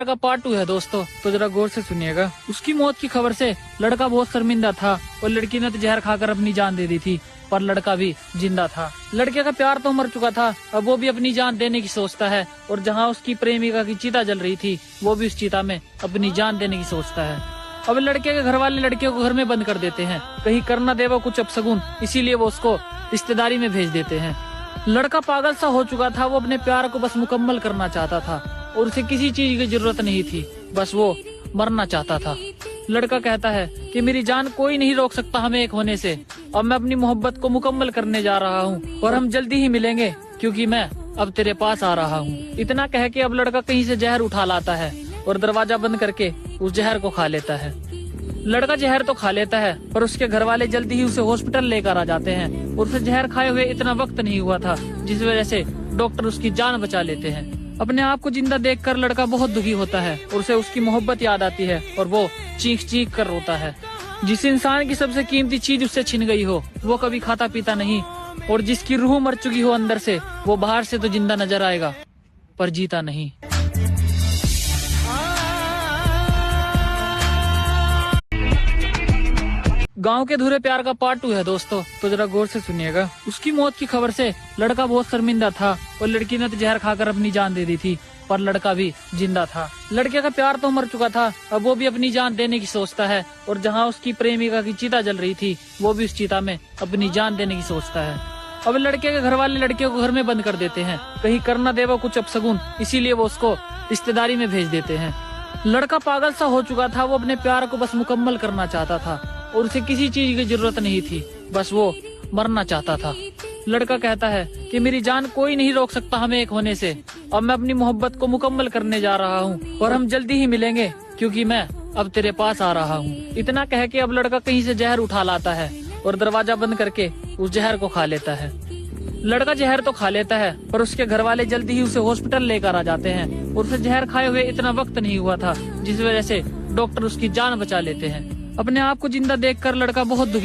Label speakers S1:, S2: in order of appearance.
S1: का पार्ट 2 है दोस्तों, तो जरा गौर से सुनिएगा। उसकी मौत की खबर से लड़का बहुत शर्मिंदा था और लड़की ने तो जहर खाकर अपनी जान दे दी थी, पर लड़का भी जिंदा था। लड़के का प्यार तो मर चुका था, अब वो भी अपनी जान देने की सोचता है और जहाँ उसकी प्रेमिका की चिता जल रही थी वो भी उस चिता में अपनी जान देने की सोचता है। अब लड़के के घर वाले लड़के को घर में बंद कर देते हैं, कहीं कर न दे वो कुछ अपशगुन, इसीलिए वो उसको रिश्तेदारी में भेज देते हैं। लड़का पागल सा हो चुका था, वो अपने प्यार को बस मुकम्मल करना चाहता था और उसे किसी चीज की जरूरत नहीं थी, बस वो मरना चाहता था। लड़का कहता है कि मेरी जान कोई नहीं रोक सकता हमें एक होने से, अब मैं अपनी मोहब्बत को मुकम्मल करने जा रहा हूँ और हम जल्दी ही मिलेंगे क्योंकि मैं अब तेरे पास आ रहा हूँ। इतना कह के अब लड़का कहीं से जहर उठा लाता है और दरवाजा बंद करके उस जहर को खा लेता है। लड़का जहर तो खा लेता है पर उसके घर वाले जल्दी ही उसे हॉस्पिटल लेकर आ जाते हैं और उसे जहर खाए हुए इतना वक्त नहीं हुआ था, जिस वजह से डॉक्टर उसकी जान बचा लेते हैं। अपने आप को जिंदा देखकर लड़का बहुत दुखी होता है और उसे उसकी मोहब्बत याद आती है और वो चीख चीख कर रोता है। जिस इंसान की सबसे कीमती चीज उससे छिन गई हो वो कभी खाता पीता नहीं, और जिसकी रूह मर चुकी हो अंदर से वो बाहर से तो जिंदा नजर आएगा पर जीता नहीं। गांव के अधूरे प्यार का पार्ट 2 है दोस्तों, तो जरा गौर से सुनिएगा। उसकी मौत की खबर से लड़का बहुत शर्मिंदा था और लड़की ने तो जहर खाकर अपनी जान दे दी थी, पर लड़का भी जिंदा था। लड़के का प्यार तो मर चुका था, अब वो भी अपनी जान देने की सोचता है और जहाँ उसकी प्रेमिका की चिता जल रही थी वो भी उस चिता में अपनी जान देने की सोचता है। अब लड़के के घर वाले लड़के को घर में बंद कर देते हैं, कहीं कर न दे वो कुछ अपशगुन, इसीलिए वो उसको रिश्तेदारी में भेज देते हैं। लड़का पागल सा हो चुका था, वो अपने प्यार को बस मुकम्मल करना चाहता था और उसे किसी चीज की जरूरत नहीं थी, बस वो मरना चाहता था। लड़का कहता है कि मेरी जान कोई नहीं रोक सकता हमें एक होने से, अब मैं अपनी मोहब्बत को मुकम्मल करने जा रहा हूँ और हम जल्दी ही मिलेंगे क्योंकि मैं अब तेरे पास आ रहा हूँ। इतना कह के अब लड़का कहीं से जहर उठा लाता है और दरवाजा बंद करके उस जहर को खा लेता है। लड़का जहर तो खा लेता है पर उसके घर वाले जल्दी ही उसे हॉस्पिटल लेकर आ जाते हैं और उसे जहर खाए हुए इतना वक्त नहीं हुआ था, जिस वजह से डॉक्टर उसकी जान बचा लेते हैं। अपने आप को जिंदा देखकर लड़का बहुत दुखी